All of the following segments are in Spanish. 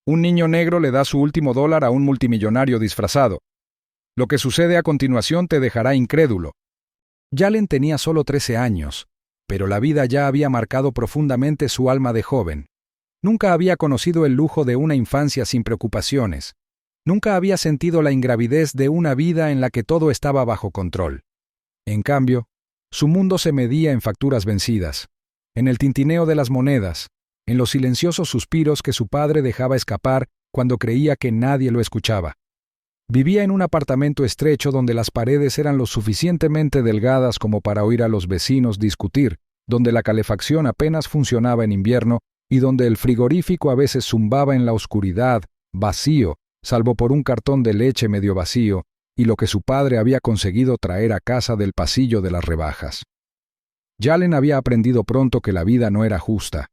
Un niño negro le da su último dólar a un multimillonario disfrazado. Lo que sucede a continuación te dejará incrédulo. Yalen tenía solo 13 años, pero la vida ya había marcado profundamente su alma de joven. Nunca había conocido el lujo de una infancia sin preocupaciones. Nunca había sentido la ingravidez de una vida en la que todo estaba bajo control. En cambio, su mundo se medía en facturas vencidas, en el tintineo de las monedas, en los silenciosos suspiros que su padre dejaba escapar cuando creía que nadie lo escuchaba. Vivía en un apartamento estrecho donde las paredes eran lo suficientemente delgadas como para oír a los vecinos discutir, donde la calefacción apenas funcionaba en invierno y donde el frigorífico a veces zumbaba en la oscuridad, vacío, salvo por un cartón de leche medio vacío y lo que su padre había conseguido traer a casa del pasillo de las rebajas. Yalen había aprendido pronto que la vida no era justa.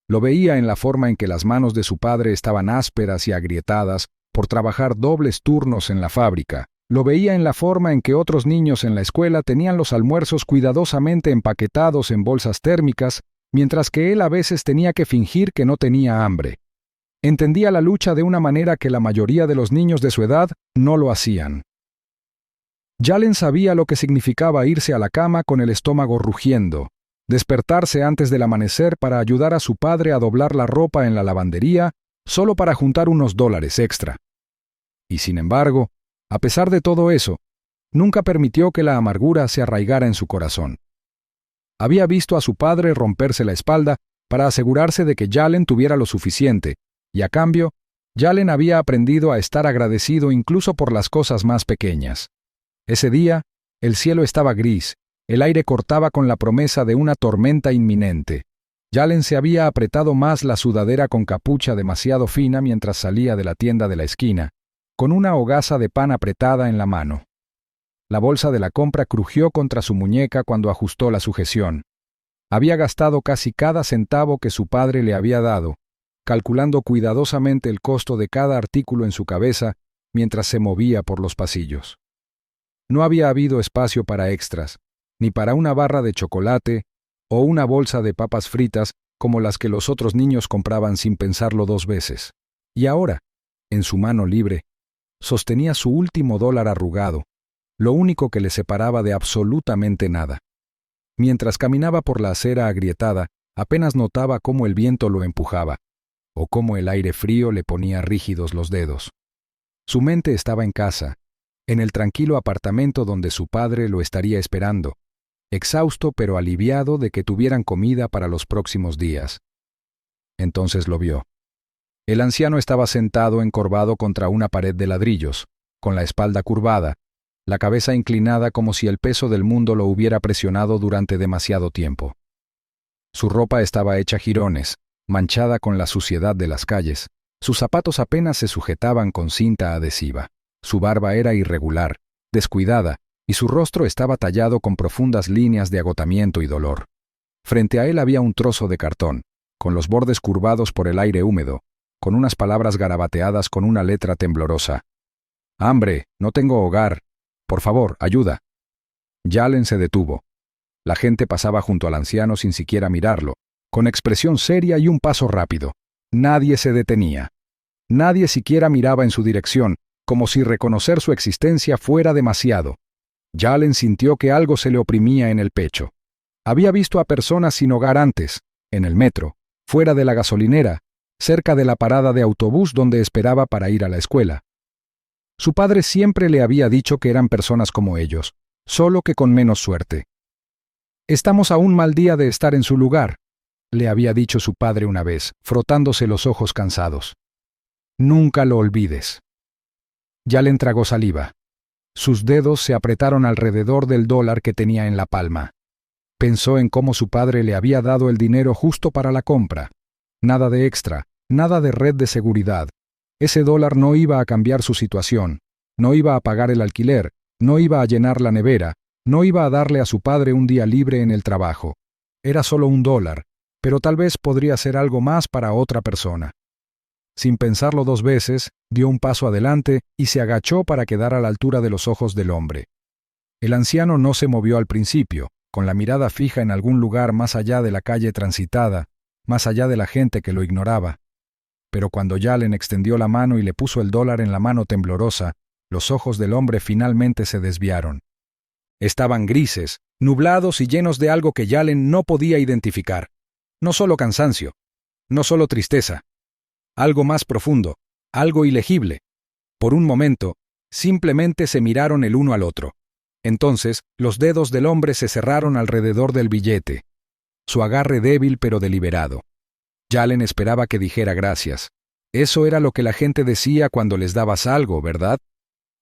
Lo veía en la forma en que las manos de su padre estaban ásperas y agrietadas por trabajar dobles turnos en la fábrica. Lo veía en la forma en que otros niños en la escuela tenían los almuerzos cuidadosamente empaquetados en bolsas térmicas, mientras que él a veces tenía que fingir que no tenía hambre. Entendía la lucha de una manera que la mayoría de los niños de su edad no lo hacían. Yalen sabía lo que significaba irse a la cama con el estómago rugiendo, despertarse antes del amanecer para ayudar a su padre a doblar la ropa en la lavandería, solo para juntar unos dólares extra. Y sin embargo, a pesar de todo eso, nunca permitió que la amargura se arraigara en su corazón. Había visto a su padre romperse la espalda para asegurarse de que Yalen tuviera lo suficiente, y a cambio, Yalen había aprendido a estar agradecido incluso por las cosas más pequeñas. Ese día, el cielo estaba gris, el aire cortaba con la promesa de una tormenta inminente. Yalen se había apretado más la sudadera con capucha demasiado fina mientras salía de la tienda de la esquina, con una hogaza de pan apretada en la mano. La bolsa de la compra crujió contra su muñeca cuando ajustó la sujeción. Había gastado casi cada centavo que su padre le había dado, calculando cuidadosamente el costo de cada artículo en su cabeza mientras se movía por los pasillos. No había habido espacio para extras, ni para una barra de chocolate o una bolsa de papas fritas como las que los otros niños compraban sin pensarlo dos veces. Y ahora, en su mano libre, sostenía su último dólar arrugado, lo único que le separaba de absolutamente nada. Mientras caminaba por la acera agrietada, apenas notaba cómo el viento lo empujaba, o cómo el aire frío le ponía rígidos los dedos. Su mente estaba en casa, en el tranquilo apartamento donde su padre lo estaría esperando, exhausto pero aliviado de que tuvieran comida para los próximos días. Entonces lo vio. El anciano estaba sentado encorvado contra una pared de ladrillos, con la espalda curvada, la cabeza inclinada como si el peso del mundo lo hubiera presionado durante demasiado tiempo. Su ropa estaba hecha jirones, manchada con la suciedad de las calles. Sus zapatos apenas se sujetaban con cinta adhesiva. Su barba era irregular, descuidada, y su rostro estaba tallado con profundas líneas de agotamiento y dolor. Frente a él había un trozo de cartón, con los bordes curvados por el aire húmedo, con unas palabras garabateadas con una letra temblorosa. «Hambre, no tengo hogar. Por favor, ayuda». Yalen se detuvo. La gente pasaba junto al anciano sin siquiera mirarlo, con expresión seria y un paso rápido. Nadie se detenía. Nadie siquiera miraba en su dirección, como si reconocer su existencia fuera demasiado. Yalen sintió que algo se le oprimía en el pecho. Había visto a personas sin hogar antes, en el metro, fuera de la gasolinera, cerca de la parada de autobús donde esperaba para ir a la escuela. Su padre siempre le había dicho que eran personas como ellos, solo que con menos suerte. «Estamos a un mal día de estar en su lugar», le había dicho su padre una vez, frotándose los ojos cansados. «Nunca lo olvides». Yalen tragó saliva. Sus dedos se apretaron alrededor del dólar que tenía en la palma. Pensó en cómo su padre le había dado el dinero justo para la compra. Nada de extra, nada de red de seguridad. Ese dólar no iba a cambiar su situación, no iba a pagar el alquiler, no iba a llenar la nevera, no iba a darle a su padre un día libre en el trabajo. Era solo $1, pero tal vez podría ser algo más para otra persona. Sin pensarlo dos veces, dio un paso adelante y se agachó para quedar a la altura de los ojos del hombre. El anciano no se movió al principio, con la mirada fija en algún lugar más allá de la calle transitada, más allá de la gente que lo ignoraba. Pero cuando Yalen extendió la mano y le puso el dólar en la mano temblorosa, los ojos del hombre finalmente se desviaron. Estaban grises, nublados y llenos de algo que Yalen no podía identificar. No solo cansancio, no solo tristeza. Algo más profundo, algo ilegible. Por un momento, simplemente se miraron el uno al otro. Entonces, los dedos del hombre se cerraron alrededor del billete. Su agarre débil pero deliberado. Yalen esperaba que dijera gracias. Eso era lo que la gente decía cuando les dabas algo, ¿verdad?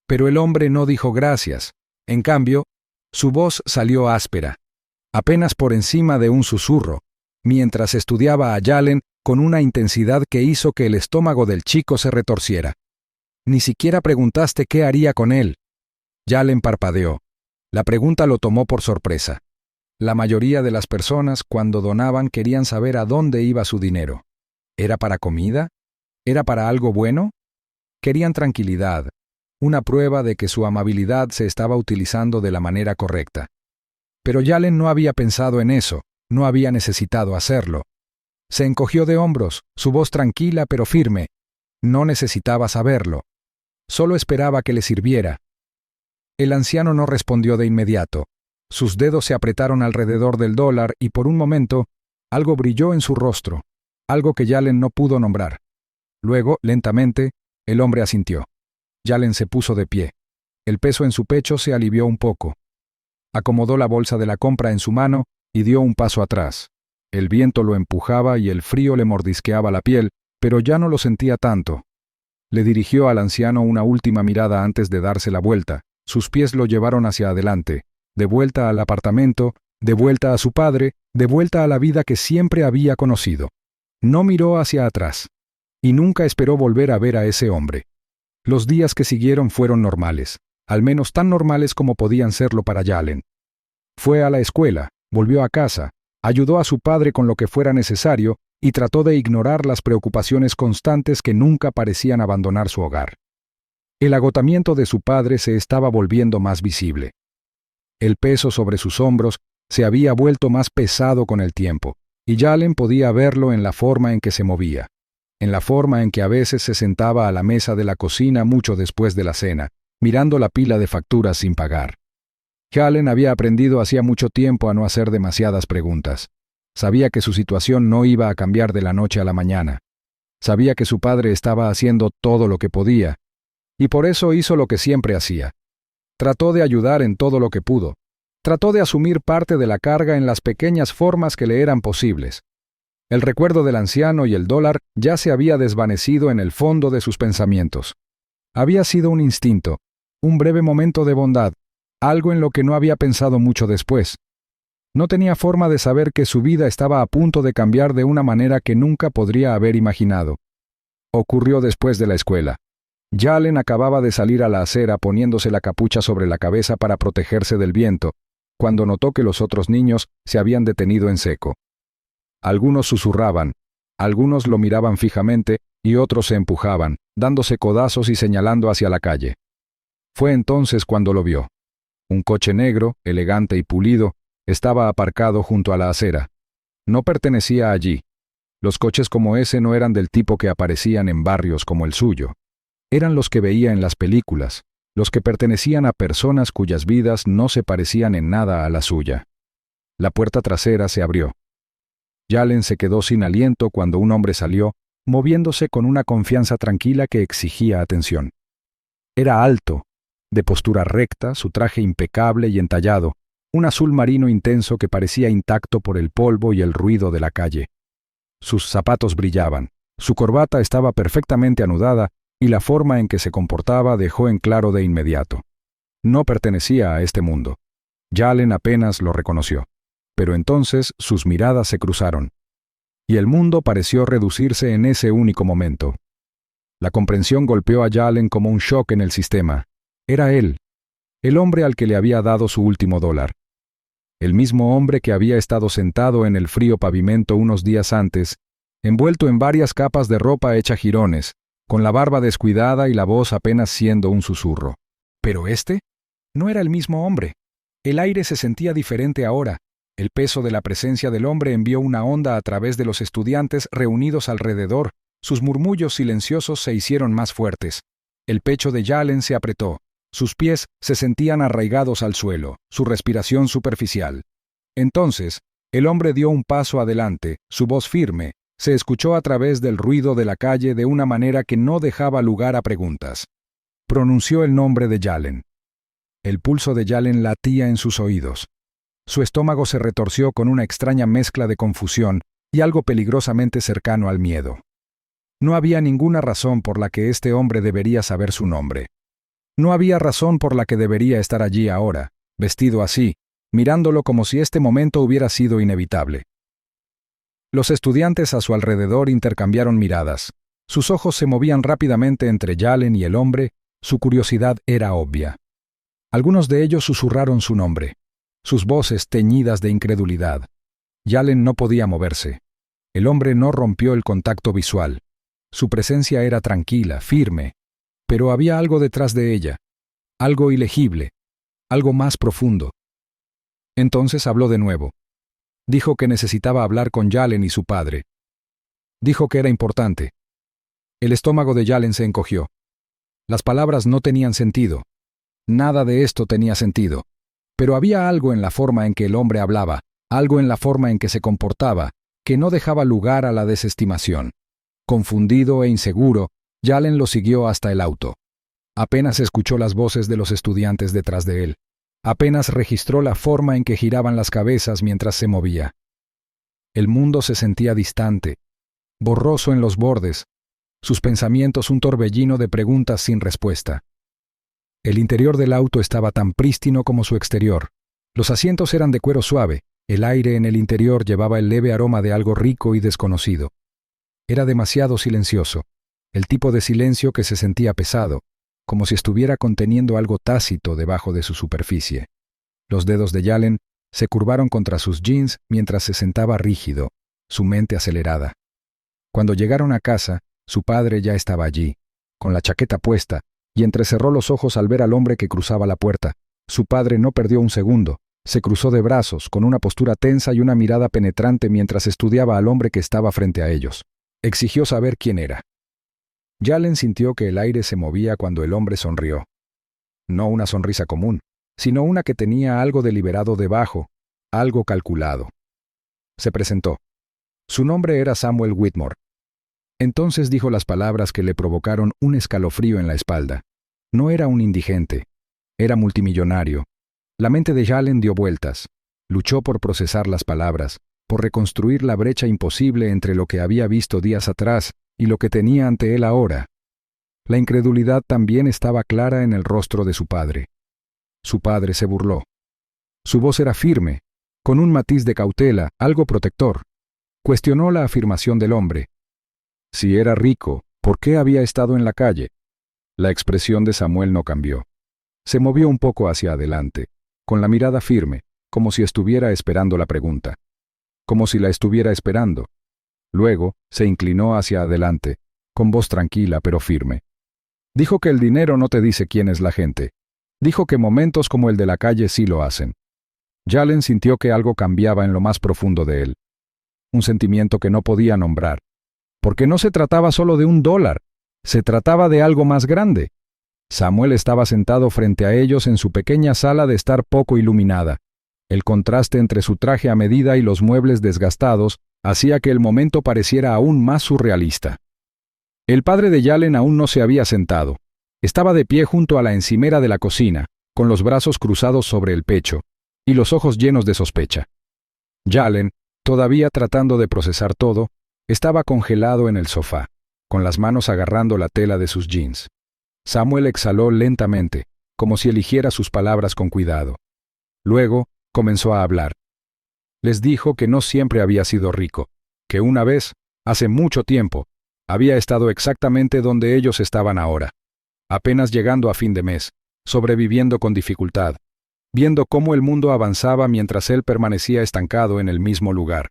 Pero el hombre no dijo gracias. En cambio, su voz salió áspera, apenas por encima de un susurro, mientras estudiaba a Yalen con una intensidad que hizo que el estómago del chico se retorciera. Ni siquiera preguntaste qué haría con él. Yalen parpadeó. La pregunta lo tomó por sorpresa. La mayoría de las personas, cuando donaban, querían saber a dónde iba su dinero. ¿Era para comida? ¿Era para algo bueno? Querían tranquilidad, una prueba de que su amabilidad se estaba utilizando de la manera correcta. Pero Yalen no había pensado en eso, no había necesitado hacerlo. Se encogió de hombros, su voz tranquila pero firme. No necesitaba saberlo. Solo esperaba que le sirviera. El anciano no respondió de inmediato. Sus dedos se apretaron alrededor del dólar y por un momento, algo brilló en su rostro, algo que Yalen no pudo nombrar. Luego, lentamente, el hombre asintió. Yalen se puso de pie. El peso en su pecho se alivió un poco. Acomodó la bolsa de la compra en su mano y dio un paso atrás. El viento lo empujaba y el frío le mordisqueaba la piel, pero ya no lo sentía tanto. Le dirigió al anciano una última mirada antes de darse la vuelta. Sus pies lo llevaron hacia adelante, de vuelta al apartamento, de vuelta a su padre, de vuelta a la vida que siempre había conocido. No miró hacia atrás, y nunca esperó volver a ver a ese hombre. Los días que siguieron fueron normales, al menos tan normales como podían serlo para Yalen. Fue a la escuela, volvió a casa, ayudó a su padre con lo que fuera necesario y trató de ignorar las preocupaciones constantes que nunca parecían abandonar su hogar. El agotamiento de su padre se estaba volviendo más visible. El peso sobre sus hombros se había vuelto más pesado con el tiempo, y Yalen podía verlo en la forma en que se movía, en la forma en que a veces se sentaba a la mesa de la cocina mucho después de la cena, mirando la pila de facturas sin pagar. Yalen había aprendido hacía mucho tiempo a no hacer demasiadas preguntas. Sabía que su situación no iba a cambiar de la noche a la mañana. Sabía que su padre estaba haciendo todo lo que podía, y por eso hizo lo que siempre hacía. Trató de ayudar en todo lo que pudo. Trató de asumir parte de la carga en las pequeñas formas que le eran posibles. El recuerdo del anciano y el dólar ya se había desvanecido en el fondo de sus pensamientos. Había sido un instinto, un breve momento de bondad, algo en lo que no había pensado mucho después. No tenía forma de saber que su vida estaba a punto de cambiar de una manera que nunca podría haber imaginado. Ocurrió después de la escuela. Yalen acababa de salir a la acera poniéndose la capucha sobre la cabeza para protegerse del viento, cuando notó que los otros niños se habían detenido en seco. Algunos susurraban, algunos lo miraban fijamente y otros se empujaban, dándose codazos y señalando hacia la calle. Fue entonces cuando lo vio. Un coche negro, elegante y pulido, estaba aparcado junto a la acera. No pertenecía allí. Los coches como ese no eran del tipo que aparecían en barrios como el suyo. Eran los que veía en las películas, los que pertenecían a personas cuyas vidas no se parecían en nada a la suya. La puerta trasera se abrió. Yalen se quedó sin aliento cuando un hombre salió, moviéndose con una confianza tranquila que exigía atención. Era alto, de postura recta, su traje impecable y entallado, un azul marino intenso que parecía intacto por el polvo y el ruido de la calle. Sus zapatos brillaban, su corbata estaba perfectamente anudada y la forma en que se comportaba dejó en claro de inmediato. No pertenecía a este mundo. Yalen apenas lo reconoció, pero entonces sus miradas se cruzaron, y el mundo pareció reducirse en ese único momento. La comprensión golpeó a Yalen como un shock en el sistema. Era él, el hombre al que le había dado su último dólar. El mismo hombre que había estado sentado en el frío pavimento unos días antes, envuelto en varias capas de ropa hecha jirones, con la barba descuidada y la voz apenas siendo un susurro. Pero este no era el mismo hombre. El aire se sentía diferente ahora. El peso de la presencia del hombre envió una onda a través de los estudiantes reunidos alrededor, Sus murmullos silenciosos se hicieron más fuertes. El pecho de Yalen se apretó. Sus pies se sentían arraigados al suelo, su respiración superficial. Entonces, el hombre dio un paso adelante, su voz firme, se escuchó a través del ruido de la calle de una manera que no dejaba lugar a preguntas. Pronunció el nombre de Yalen. El pulso de Yalen latía en sus oídos. Su estómago se retorció con una extraña mezcla de confusión y algo peligrosamente cercano al miedo. No había ninguna razón por la que este hombre debería saber su nombre. No había razón por la que debería estar allí ahora, vestido así, mirándolo como si este momento hubiera sido inevitable. Los estudiantes a su alrededor intercambiaron miradas. Sus ojos se movían rápidamente entre Yalen y el hombre, su curiosidad era obvia. Algunos de ellos susurraron su nombre, sus voces teñidas de incredulidad. Yalen no podía moverse. El hombre no rompió el contacto visual. Su presencia era tranquila, firme, pero había algo detrás de ella, algo ilegible, algo más profundo. Entonces habló de nuevo. Dijo que necesitaba hablar con Yalen y su padre. Dijo que era importante. El estómago de Yalen se encogió. Las palabras no tenían sentido. Nada de esto tenía sentido. Pero había algo en la forma en que el hombre hablaba, algo en la forma en que se comportaba, que no dejaba lugar a la desestimación. Confundido e inseguro, Yalen lo siguió hasta el auto. Apenas escuchó las voces de los estudiantes detrás de él. Apenas registró la forma en que giraban las cabezas mientras se movía. El mundo se sentía distante, borroso en los bordes, sus pensamientos un torbellino de preguntas sin respuesta. El interior del auto estaba tan prístino como su exterior. Los asientos eran de cuero suave, el aire en el interior llevaba el leve aroma de algo rico y desconocido. Era demasiado silencioso, el tipo de silencio que se sentía pesado, como si estuviera conteniendo algo tácito debajo de su superficie. Los dedos de Yalen se curvaron contra sus jeans mientras se sentaba rígido, su mente acelerada. Cuando llegaron a casa, su padre ya estaba allí, con la chaqueta puesta, y entrecerró los ojos al ver al hombre que cruzaba la puerta. Su padre no perdió un segundo, se cruzó de brazos, con una postura tensa y una mirada penetrante mientras estudiaba al hombre que estaba frente a ellos. Exigió saber quién era. Yalen sintió que el aire se movía cuando el hombre sonrió. No una sonrisa común, sino una que tenía algo deliberado debajo, algo calculado. Se presentó. Su nombre era Samuel Whitmore. Entonces dijo las palabras que le provocaron un escalofrío en la espalda. No era un indigente, era multimillonario. La mente de Yalen dio vueltas. Luchó por procesar las palabras, por reconstruir la brecha imposible entre lo que había visto días atrás y lo que tenía ante él ahora. La incredulidad también estaba clara en el rostro de su padre. Su padre se burló. Su voz era firme, con un matiz de cautela, algo protector. Cuestionó la afirmación del hombre. Si era rico, ¿por qué había estado en la calle? La expresión de Samuel no cambió. Se movió un poco hacia adelante, con la mirada firme, como si estuviera esperando la pregunta. Como si la estuviera esperando. Luego, se inclinó hacia adelante, con voz tranquila pero firme. Dijo que el dinero no te dice quién es la gente. Dijo que momentos como el de la calle sí lo hacen. Yalen sintió que algo cambiaba en lo más profundo de él. Un sentimiento que no podía nombrar. Porque no se trataba solo de $1, se trataba de algo más grande. Samuel estaba sentado frente a ellos en su pequeña sala de estar poco iluminada. El contraste entre su traje a medida y los muebles desgastados hacía que el momento pareciera aún más surrealista. El padre de Yalen aún no se había sentado. Estaba de pie junto a la encimera de la cocina, con los brazos cruzados sobre el pecho, y los ojos llenos de sospecha. Yalen, todavía tratando de procesar todo, estaba congelado en el sofá, con las manos agarrando la tela de sus jeans. Samuel exhaló lentamente, como si eligiera sus palabras con cuidado. Luego, comenzó a hablar. Les dijo que no siempre había sido rico, que una vez, hace mucho tiempo, había estado exactamente donde ellos estaban ahora, apenas llegando a fin de mes, sobreviviendo con dificultad, viendo cómo el mundo avanzaba mientras él permanecía estancado en el mismo lugar.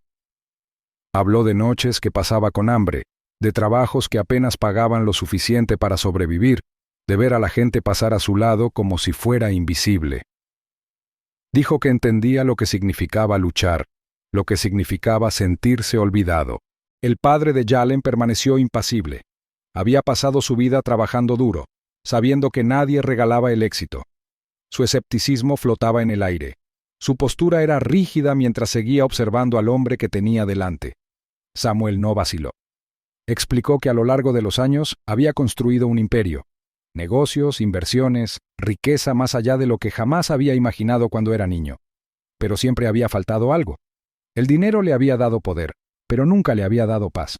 Habló de noches que pasaba con hambre, de trabajos que apenas pagaban lo suficiente para sobrevivir, de ver a la gente pasar a su lado como si fuera invisible. Dijo que entendía lo que significaba luchar, lo que significaba sentirse olvidado, El padre de Yalen permaneció impasible. Había pasado su vida trabajando duro, sabiendo que nadie regalaba el éxito. Su escepticismo flotaba en el aire. Su postura era rígida mientras seguía observando al hombre que tenía delante. Samuel no vaciló. Explicó que a lo largo de los años había construido un imperio. Negocios, inversiones, riqueza más allá de lo que jamás había imaginado cuando era niño. Pero siempre había faltado algo. El dinero le había dado poder, pero nunca le había dado paz.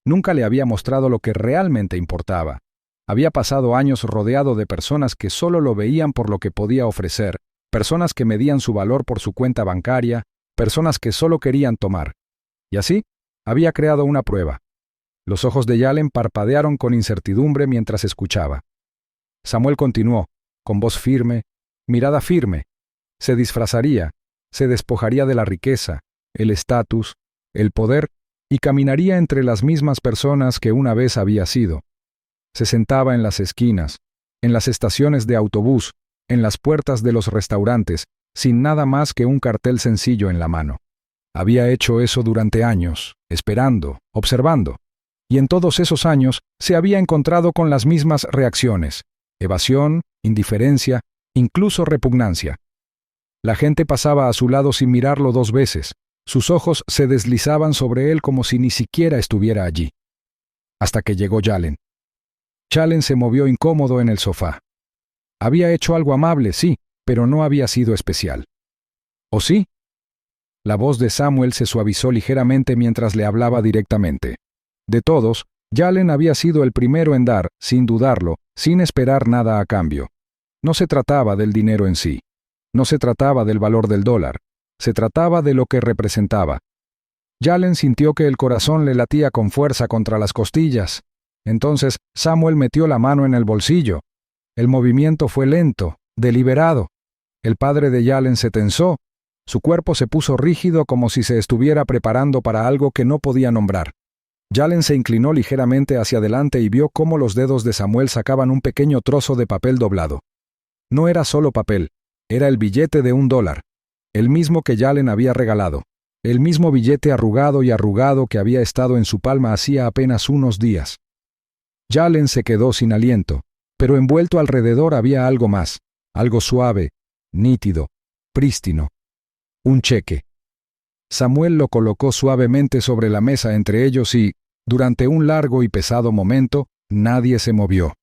Nunca le había mostrado lo que realmente importaba. Había pasado años rodeado de personas que solo lo veían por lo que podía ofrecer, personas que medían su valor por su cuenta bancaria, personas que solo querían tomar. Y así, había creado una prueba. Los ojos de Yalen parpadearon con incertidumbre mientras escuchaba. Samuel continuó, con voz firme, mirada firme. Se disfrazaría, se despojaría de la riqueza, el estatus, el poder, y caminaría entre las mismas personas que una vez había sido. Se sentaba en las esquinas, en las estaciones de autobús, en las puertas de los restaurantes, sin nada más que un cartel sencillo en la mano. Había hecho eso durante años, esperando, observando. Y en todos esos años se había encontrado con las mismas reacciones: evasión, indiferencia, incluso repugnancia. La gente pasaba a su lado sin mirarlo 2 veces. Sus ojos se deslizaban sobre él como si ni siquiera estuviera allí. Hasta que llegó Yalen. Yalen se movió incómodo en el sofá. Había hecho algo amable, sí, pero no había sido especial. ¿O sí? La voz de Samuel se suavizó ligeramente mientras le hablaba directamente. De todos, Yalen había sido el primero en dar, sin dudarlo, sin esperar nada a cambio. No se trataba del dinero en sí. No se trataba del valor del dólar. Se trataba de lo que representaba. Yalen sintió que el corazón le latía con fuerza contra las costillas. Entonces Samuel metió la mano en el bolsillo. El movimiento fue lento, deliberado. El padre de Yalen se tensó. Su cuerpo se puso rígido como si se estuviera preparando para algo que no podía nombrar. Yalen se inclinó ligeramente hacia adelante y vio cómo los dedos de Samuel sacaban un pequeño trozo de papel doblado. No era solo papel, era el billete de $1, el mismo que Yalen había regalado, el mismo billete arrugado y arrugado que había estado en su palma hacía apenas unos días. Yalen se quedó sin aliento, pero envuelto alrededor había algo más, algo suave, nítido, prístino. Un cheque. Samuel lo colocó suavemente sobre la mesa entre ellos y, durante un largo y pesado momento, nadie se movió.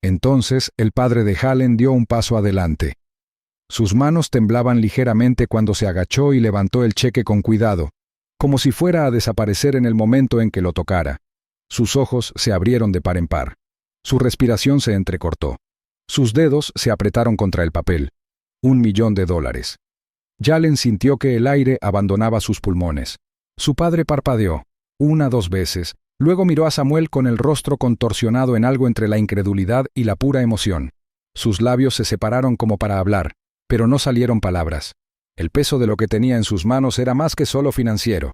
Entonces el padre de Yalen dio un paso adelante. Sus manos temblaban ligeramente cuando se agachó y levantó el cheque con cuidado, como si fuera a desaparecer en el momento en que lo tocara. Sus ojos se abrieron de par en par. Su respiración se entrecortó. Sus dedos se apretaron contra el papel. $1.000.000. Yalen sintió que el aire abandonaba sus pulmones. Su padre parpadeó, 1-2 veces, luego miró a Samuel con el rostro contorsionado en algo entre la incredulidad y la pura emoción. Sus labios se separaron como para hablar, pero no salieron palabras. El peso de lo que tenía en sus manos era más que solo financiero.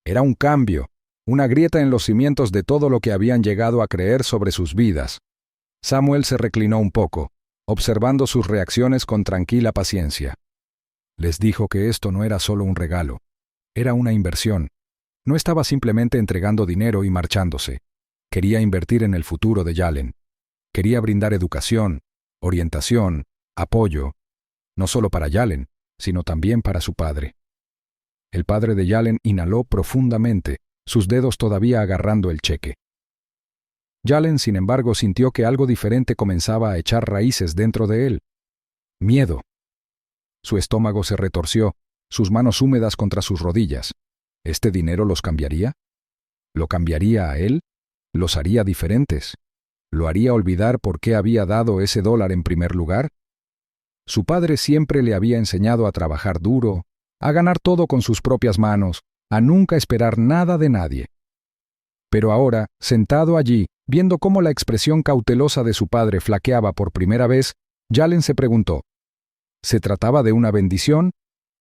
Era un cambio, una grieta en los cimientos de todo lo que habían llegado a creer sobre sus vidas. Samuel se reclinó un poco, observando sus reacciones con tranquila paciencia. Les dijo que esto no era solo un regalo, era una inversión. No estaba simplemente entregando dinero y marchándose. Quería invertir en el futuro de Yalen. Quería brindar educación, orientación, apoyo, no solo para Yalen, sino también para su padre. El padre de Yalen inhaló profundamente, sus dedos todavía agarrando el cheque. Yalen, sin embargo, sintió que algo diferente comenzaba a echar raíces dentro de él. Miedo. Su estómago se retorció, sus manos húmedas contra sus rodillas. ¿Este dinero los cambiaría? ¿Lo cambiaría a él? ¿Los haría diferentes? ¿Lo haría olvidar por qué había dado ese $1 en primer lugar? Su padre siempre le había enseñado a trabajar duro, a ganar todo con sus propias manos, a nunca esperar nada de nadie. Pero ahora, sentado allí, viendo cómo la expresión cautelosa de su padre flaqueaba por primera vez, Yalen se preguntó, ¿se trataba de una bendición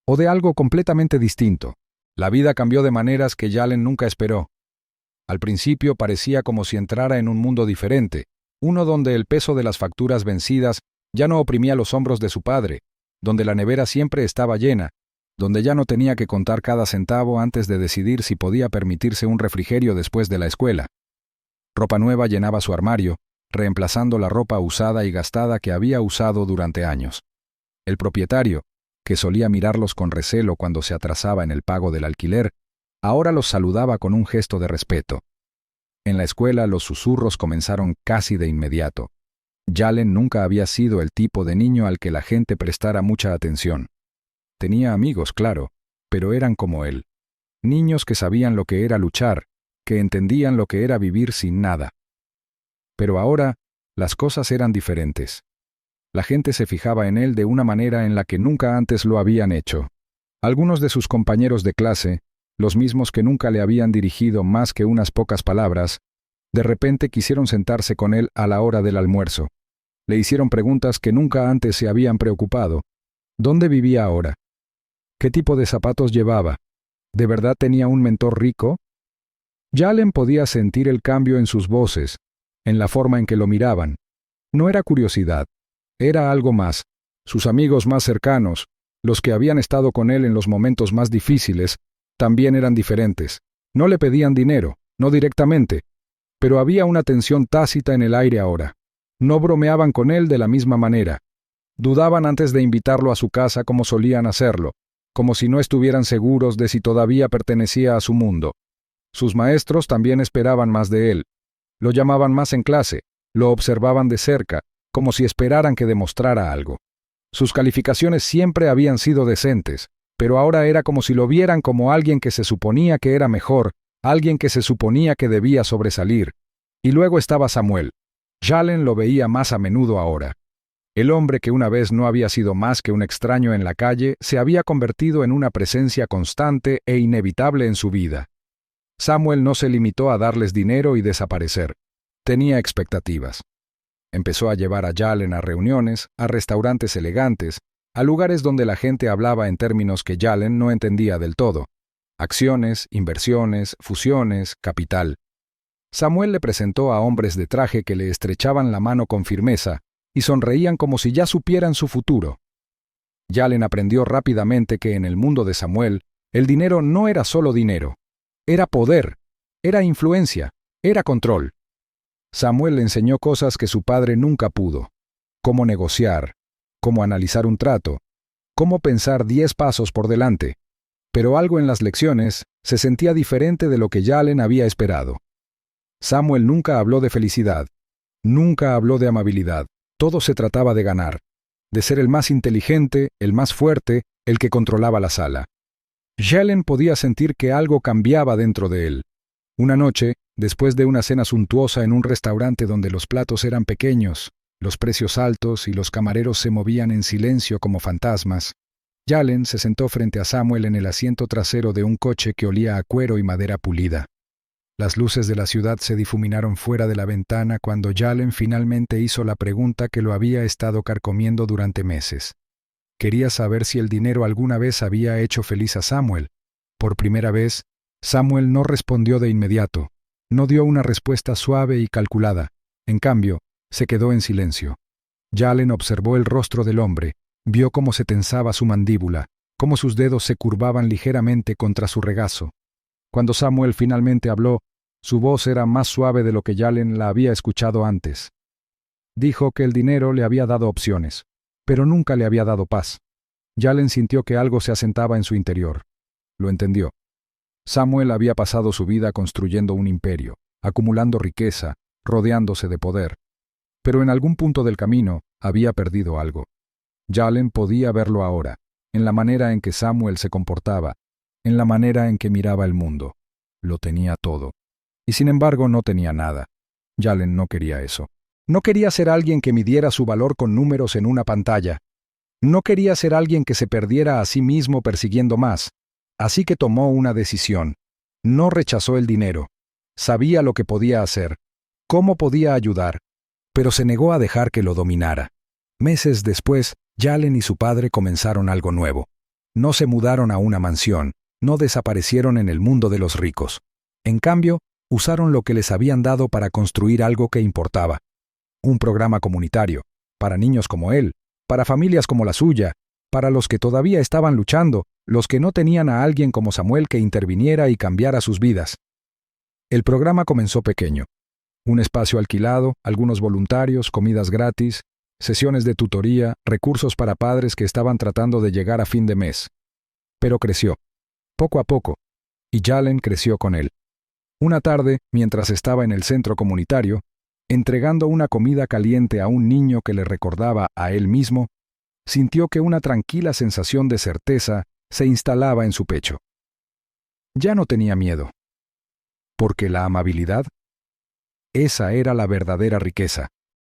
o de algo completamente distinto? La vida cambió de maneras que Yalen nunca esperó. Al principio parecía como si entrara en un mundo diferente, uno donde el peso de las facturas vencidas ya no oprimía los hombros de su padre, donde la nevera siempre estaba llena, donde ya no tenía que contar cada centavo antes de decidir si podía permitirse un refrigerio después de la escuela. Ropa nueva llenaba su armario, reemplazando la ropa usada y gastada que había usado durante años. El propietario, que solía mirarlos con recelo cuando se atrasaba en el pago del alquiler, ahora los saludaba con un gesto de respeto. En la escuela los susurros comenzaron casi de inmediato. Jalen nunca había sido el tipo de niño al que la gente prestara mucha atención. Tenía amigos, claro, pero eran como él. Niños que sabían lo que era luchar, que entendían lo que era vivir sin nada. Pero ahora, las cosas eran diferentes. La gente se fijaba en él de una manera en la que nunca antes lo habían hecho. Algunos de sus compañeros de clase, los mismos que nunca le habían dirigido más que unas pocas palabras, de repente quisieron sentarse con él a la hora del almuerzo. Le hicieron preguntas que nunca antes se habían preocupado. ¿Dónde vivía ahora? ¿Qué tipo de zapatos llevaba? ¿De verdad tenía un mentor rico? Jalen podía sentir el cambio en sus voces, en la forma en que lo miraban. No era curiosidad, era algo más. Sus amigos más cercanos, los que habían estado con él en los momentos más difíciles, también eran diferentes. No le pedían dinero, no directamente, pero había una tensión tácita en el aire ahora. No bromeaban con él de la misma manera. Dudaban antes de invitarlo a su casa como solían hacerlo, como si no estuvieran seguros de si todavía pertenecía a su mundo. Sus maestros también esperaban más de él. Lo llamaban más en clase, lo observaban de cerca, como si esperaran que demostrara algo. Sus calificaciones siempre habían sido decentes, pero ahora era como si lo vieran como alguien que se suponía que era mejor, alguien que se suponía que debía sobresalir. Y luego estaba Samuel. Jalen lo veía más a menudo ahora. El hombre que una vez no había sido más que un extraño en la calle se había convertido en una presencia constante e inevitable en su vida. Samuel no se limitó a darles dinero y desaparecer. Tenía expectativas. Empezó a llevar a Jalen a reuniones, a restaurantes elegantes, a lugares donde la gente hablaba en términos que Jalen no entendía del todo. Acciones, inversiones, fusiones, capital. Samuel le presentó a hombres de traje que le estrechaban la mano con firmeza y sonreían como si ya supieran su futuro. Jalen aprendió rápidamente que en el mundo de Samuel, el dinero no era solo dinero. Era poder, era influencia, era control. Samuel le enseñó cosas que su padre nunca pudo. Cómo negociar, cómo analizar un trato, cómo pensar 10 pasos por delante. Pero algo en las lecciones se sentía diferente de lo que Jalen había esperado. Samuel nunca habló de felicidad, nunca habló de amabilidad. Todo se trataba de ganar, de ser el más inteligente, el más fuerte, el que controlaba la sala. Jalen podía sentir que algo cambiaba dentro de él. Una noche, después de una cena suntuosa en un restaurante donde los platos eran pequeños, los precios altos y los camareros se movían en silencio como fantasmas, Jalen se sentó frente a Samuel en el asiento trasero de un coche que olía a cuero y madera pulida. Las luces de la ciudad se difuminaron fuera de la ventana cuando Jalen finalmente hizo la pregunta que lo había estado carcomiendo durante meses. Quería saber si el dinero alguna vez había hecho feliz a Samuel. Por primera vez, Samuel no respondió de inmediato. No dio una respuesta suave y calculada. En cambio, se quedó en silencio. Jalen observó el rostro del hombre, vio cómo se tensaba su mandíbula, cómo sus dedos se curvaban ligeramente contra su regazo. Cuando Samuel finalmente habló, su voz era más suave de lo que Jalen la había escuchado antes. Dijo que el dinero le había dado opciones, pero nunca le había dado paz. Jalen sintió que algo se asentaba en su interior. Lo entendió. Samuel había pasado su vida construyendo un imperio, acumulando riqueza, rodeándose de poder. Pero en algún punto del camino había perdido algo. Jalen podía verlo ahora, en la manera en que Samuel se comportaba, en la manera en que miraba el mundo. Lo tenía todo. Y sin embargo no tenía nada. Jalen no quería eso. No quería ser alguien que midiera su valor con números en una pantalla. No quería ser alguien que se perdiera a sí mismo persiguiendo más. Así que tomó una decisión. No rechazó el dinero. Sabía lo que podía hacer, cómo podía ayudar, pero se negó a dejar que lo dominara. Meses después, Jalen y su padre comenzaron algo nuevo. No se mudaron a una mansión, no desaparecieron en el mundo de los ricos. En cambio, usaron lo que les habían dado para construir algo que importaba. Un programa comunitario, para niños como él, para familias como la suya, para los que todavía estaban luchando, los que no tenían a alguien como Samuel que interviniera y cambiara sus vidas. El programa comenzó pequeño. Un espacio alquilado, algunos voluntarios, comidas gratis, sesiones de tutoría, recursos para padres que estaban tratando de llegar a fin de mes. Pero creció, poco a poco, y Jalen creció con él. Una tarde, mientras estaba en el centro comunitario, entregando una comida caliente a un niño que le recordaba a él mismo, sintió que una tranquila sensación de certeza se instalaba en su pecho. Ya no tenía miedo. Porque la amabilidad, esa era la verdadera riqueza.